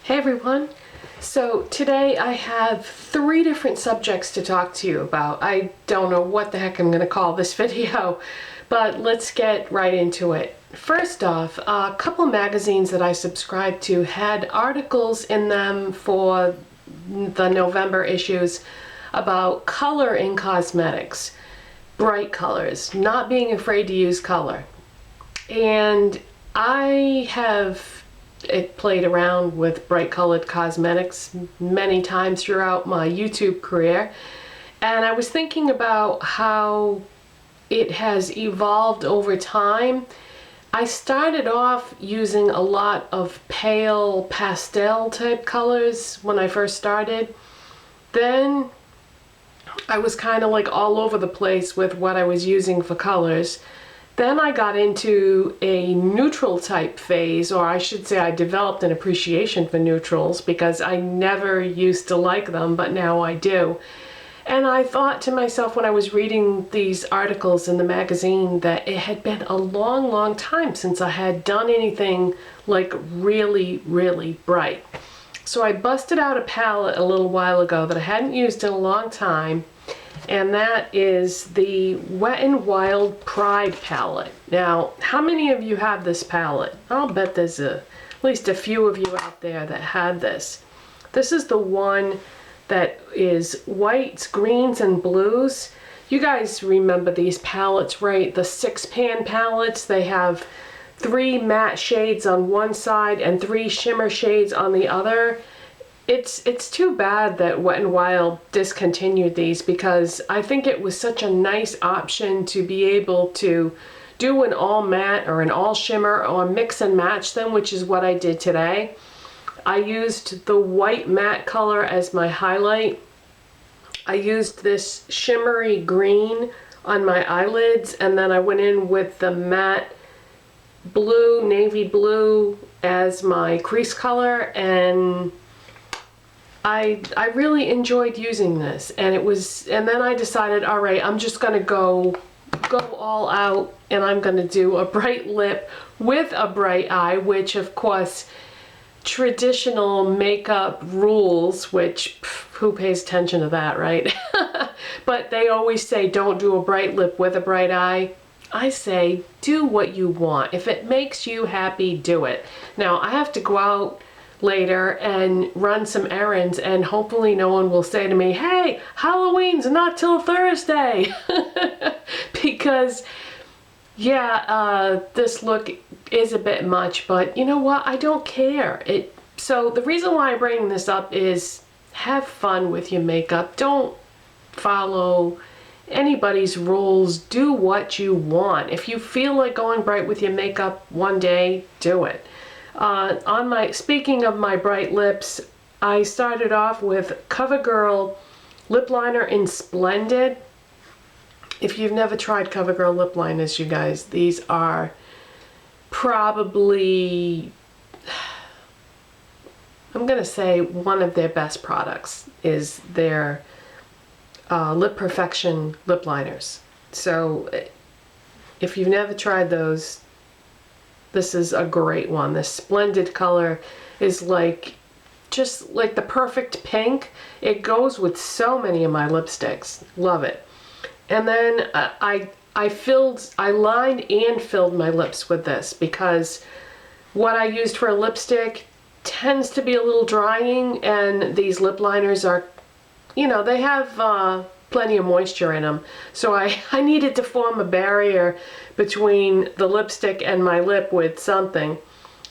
Hey everyone! So today I have 3 different subjects to talk to you about. I don't know what the heck I'm going to call this video, but let's get right into it. First off, a couple magazines that I subscribed to had articles in them for the November issues about color in cosmetics, bright colors, not being afraid to use color. And I have played around with bright colored cosmetics many times throughout my YouTube career, and I was thinking about how it has evolved over time. I started off using a lot of pale pastel type colors when I first started. Then I was kind of like all over the place with what I was using for colors. Then I got into a neutral type phase, or I should say I developed an appreciation for neutrals because I never used to like them, but now I do. And I thought to myself when I was reading these articles in the magazine that it had been a long, long time since I had done anything like really, really bright. So I busted out a palette a little while ago that I hadn't used in a long time, and that is the Wet n Wild Pride palette. Now, how many of you have this palette? I'll bet there's at least a few of you out there that had this. This is the one that is whites, greens, and blues. You guys remember these palettes, right? The 6-pan palettes. They have 3 matte shades on one side and 3 shimmer shades on the other. It's too bad that Wet n Wild discontinued these because I think it was such a nice option to be able to do an all matte or an all shimmer or mix and match them, which is what I did today. I used the white matte color as my highlight. I used this shimmery green on my eyelids, and then I went in with the matte blue, navy blue as my crease color, and I really enjoyed using this. And then I decided, all right, I'm just gonna go all out, and I'm gonna do a bright lip with a bright eye, which of course traditional makeup rules, which who pays attention to that, right? But they always say don't do a bright lip with a bright eye. I say do what you want. If it makes you happy, do it. Now I have to go out later and run some errands, and hopefully no one will say to me, hey, Halloween's not till Thursday. Because yeah, this look is a bit much, but you know what, I don't care. So the reason why I'm bringing this up is have fun with your makeup. Don't follow anybody's rules. Do what you want. If you feel like going bright with your makeup one day, do it. Speaking of my bright lips, I started off with CoverGirl lip liner in Splendid. If you've never tried CoverGirl lip liners, you guys, these are probably, I'm gonna say one of their best products is their LIpPerfection lip liners. So if you've never tried those, this is a great one. This Splendid color is just like the perfect pink. It goes with so many of my lipsticks. Love it. And then I lined and filled my lips with this because what I used for a lipstick tends to be a little drying, and these lip liners are, you know, they have plenty of moisture in them. So I needed to form a barrier between the lipstick and my lip with something.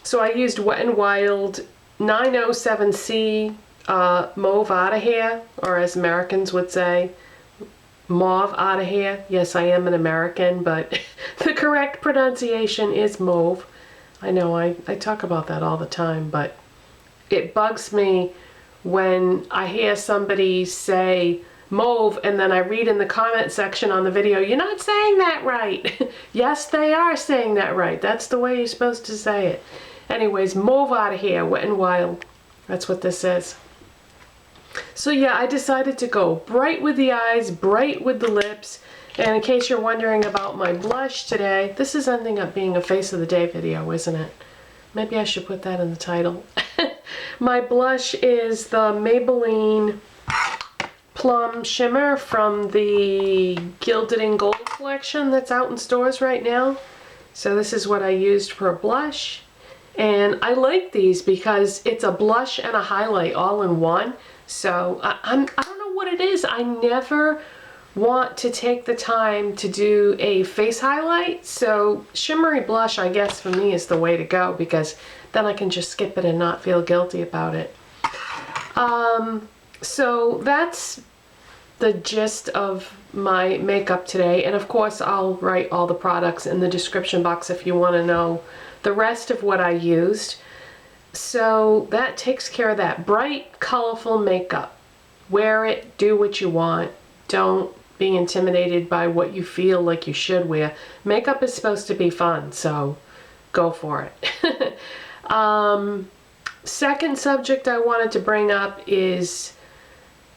So I used Wet n Wild 907C Mauve Outta here, or as Americans would say, Mauve Outta here. Yes, I am an American, but the correct pronunciation is Mauve. I know I talk about that all the time, but it bugs me when I hear somebody say Mauve and then I read in the comment section on the video, you're not saying that right. Yes, they are saying that right. That's the way you're supposed to say it. Anyways, Mauve Outta here, Wet n Wild. That's what this is. So yeah, I decided to go bright with the eyes, bright with the lips. And in case you're wondering about my blush today, this is ending up being a face of the day video, isn't it? Maybe I should put that in the title. My blush is the Maybelline Plum Shimmer from the Gilded and Gold collection that's out in stores right now. So this is what I used for a blush. And I like these because it's a blush and a highlight all in one. So I don't know what it is. I never want to take the time to do a face highlight. So shimmery blush, I guess, for me is the way to go because then I can just skip it and not feel guilty about it. So that's the gist of my makeup today. And of course, I'll write all the products in the description box if you want to know the rest of what I used. So that takes care of that. Bright, colorful makeup. Wear it, do what you want. Don't be intimidated by what you feel like you should wear. Makeup is supposed to be fun, so go for it. Second subject I wanted to bring up is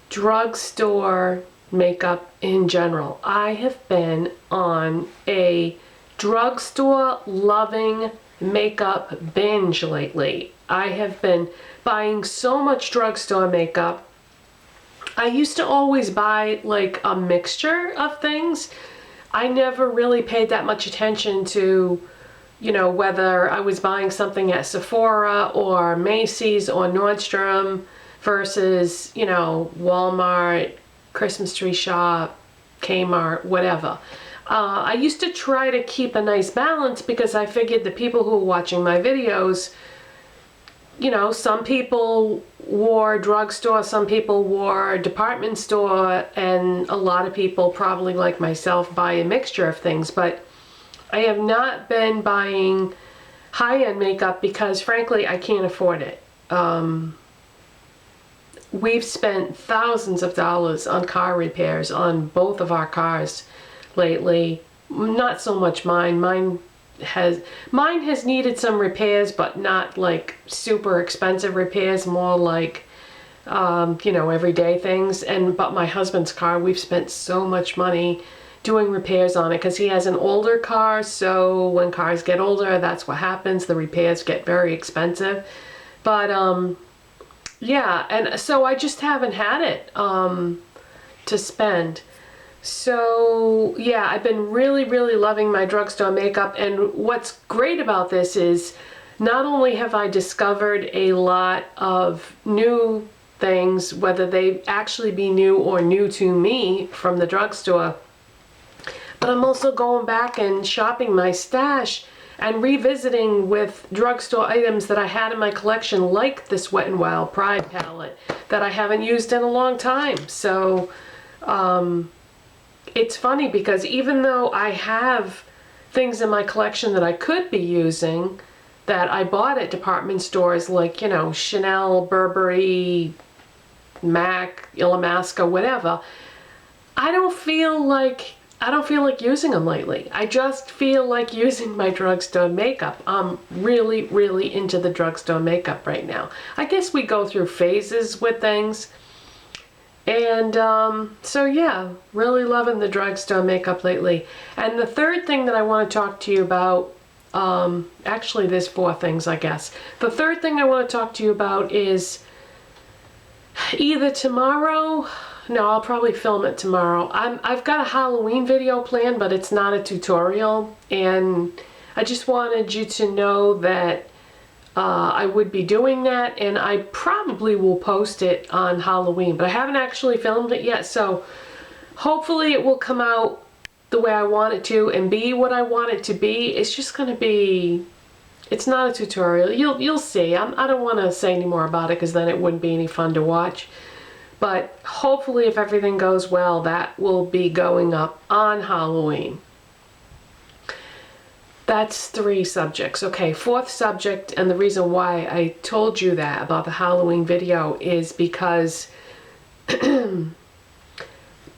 drugstore makeup in general. I have been on a drugstore loving makeup binge lately. I have been buying so much drugstore makeup. I used to always buy like a mixture of things. I never really paid that much attention to, you know, whether I was buying something at Sephora or Macy's or Nordstrom versus, you know, Walmart, Christmas tree shop, Kmart, whatever. I used to try to keep a nice balance because I figured the people who were watching my videos, you know, some people wore drugstore, some people wore department store, and a lot of people probably like myself buy a mixture of things. But I have not been buying high-end makeup because frankly I can't afford it. We've spent thousands of dollars on car repairs on both of our cars lately. Not so much mine. Mine has needed some repairs, but not like super expensive repairs, more like you know, everyday things. But my husband's car, we've spent so much money doing repairs on it because he has an older car, so when cars get older, that's what happens. The repairs get very expensive. But yeah, and so I just haven't had it to spend. So yeah, I've been really loving my drugstore makeup, and what's great about this is not only have I discovered a lot of new things, whether they actually be new or new to me from the drugstore, but I'm also going back and shopping my stash and revisiting with drugstore items that I had in my collection, like this Wet n Wild Pride palette that I haven't used in a long time. So it's funny because even though I have things in my collection that I could be using that I bought at department stores like, you know, Chanel, Burberry, MAC, Illamasqua, whatever, I don't feel like using them lately. I just feel like using my drugstore makeup. I'm really into the drugstore makeup right now. I guess we go through phases with things. And so yeah, really loving the drugstore makeup lately. And the third thing that I want to talk to you about, actually there's four things I guess. The third thing I want to talk to you about is either tomorrow, no, I'll probably film it tomorrow. I've got a Halloween video planned, but it's not a tutorial, and I just wanted you to know that I would be doing that, and I probably will post it on Halloween, but I haven't actually filmed it yet, so hopefully it will come out the way I want it to and be what I want it to be. It's just going to be, it's not a tutorial. You'll see. I don't want to say any more about it because then it wouldn't be any fun to watch. But hopefully if everything goes well, that will be going up on Halloween. That's 3 subjects. Okay, 4th subject, and the reason why I told you that about the Halloween video is because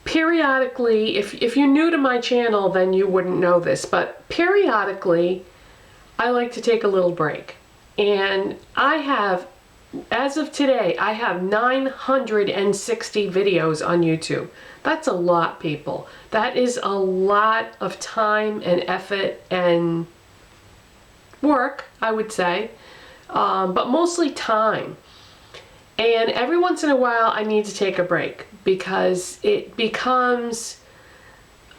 periodically, if you're new to my channel, then you wouldn't know this, but periodically I like to take a little break. And I have, as of today, I have 960 videos on YouTube. That's a lot, people. That is a lot of time and effort and work, I would say, but mostly time. And every once in a while I need to take a break because it becomes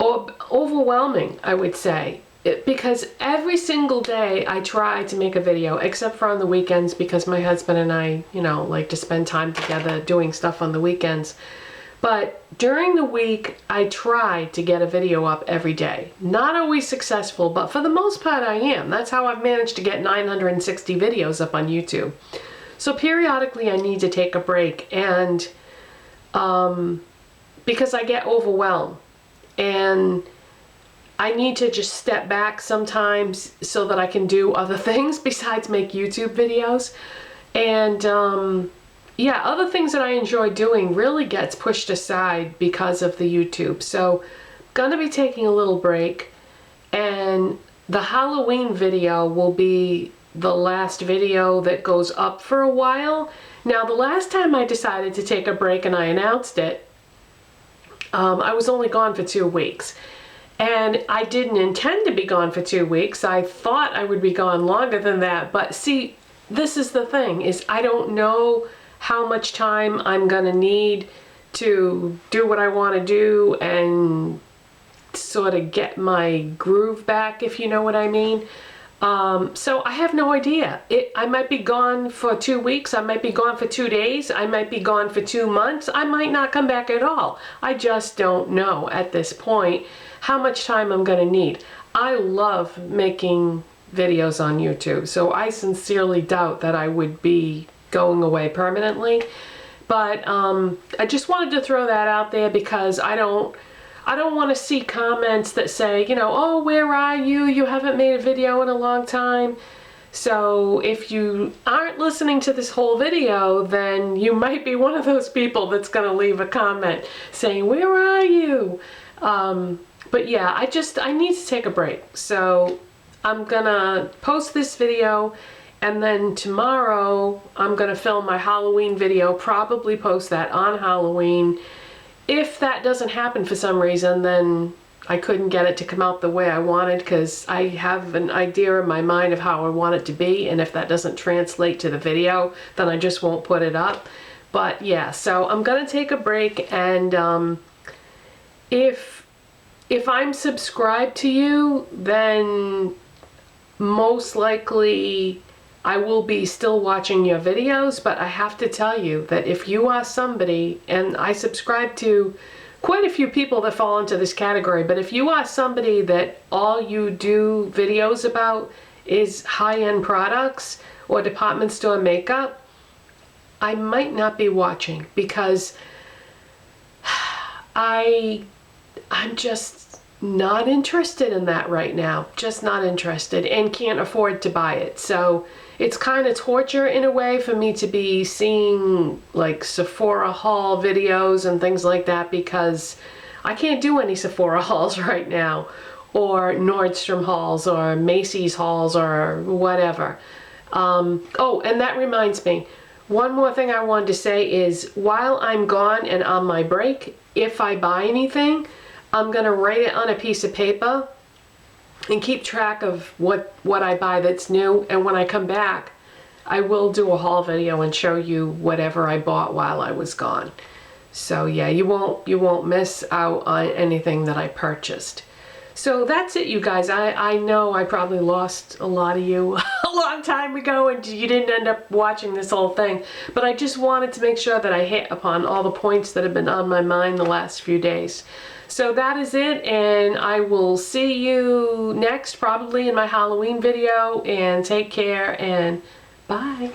overwhelming, I would say. Because every single day I try to make a video, except for on the weekends, because my husband and I, you know, like to spend time together doing stuff on the weekends. But during the week, I try to get a video up every day. Not always successful, but for the most part I am. That's how I've managed to get 960 videos up on YouTube. So periodically I need to take a break, and because I get overwhelmed. And I need to just step back sometimes so that I can do other things besides make YouTube videos. And yeah, other things that I enjoy doing really gets pushed aside because of the YouTube. So I'm gonna be taking a little break, and the Halloween video will be the last video that goes up for a while. Now, the last time I decided to take a break and I announced it, I was only gone for 2 weeks. And I didn't intend to be gone for 2 weeks. I thought I would be gone longer than that. But see, this is the thing, is I don't know how much time I'm gonna need to do what I want to do and sort of get my groove back, if you know what I mean. So I have no idea. I might be gone for 2 weeks, I might be gone for 2 days, I might be gone for 2 months, I might not come back at all. I just don't know at this point how much time I'm gonna need. I love making videos on YouTube, so I sincerely doubt that I would be going away permanently. But I just wanted to throw that out there because I don't want to see comments that say, you know, oh, where are you? You haven't made a video in a long time. So if you aren't listening to this whole video, then you might be one of those people that's going to leave a comment saying, where are you? But yeah, I need to take a break. So I'm going to post this video, and then tomorrow I'm going to film my Halloween video, probably post that on Halloween. If that doesn't happen for some reason, then I couldn't get it to come out the way I wanted, because I have an idea in my mind of how I want it to be, and if that doesn't translate to the video, then I just won't put it up. But yeah, so I'm gonna take a break, and if I'm subscribed to you, then most likely I will be still watching your videos. But I have to tell you that if you are somebody, and I subscribe to quite a few people that fall into this category, but if you are somebody that all you do videos about is high-end products or department store makeup, I might not be watching, because I'm just not interested in that right now. Just not interested, and can't afford to buy it. So it's kind of torture in a way for me to be seeing like Sephora haul videos and things like that, because I can't do any Sephora hauls right now, or Nordstrom hauls, or Macy's hauls, or whatever. Oh, and that reminds me, one more thing I wanted to say is, while I'm gone and on my break, if I buy anything, I'm gonna write it on a piece of paper and keep track of what I buy that's new, and when I come back I will do a haul video and show you whatever I bought while I was gone. So yeah, you won't miss out on anything that I purchased. So that's it, you guys. I know I probably lost a lot of you a long time ago and you didn't end up watching this whole thing, but I just wanted to make sure that I hit upon all the points that have been on my mind the last few days. So that is it, and I will see you next, probably in my Halloween video, and take care, and bye.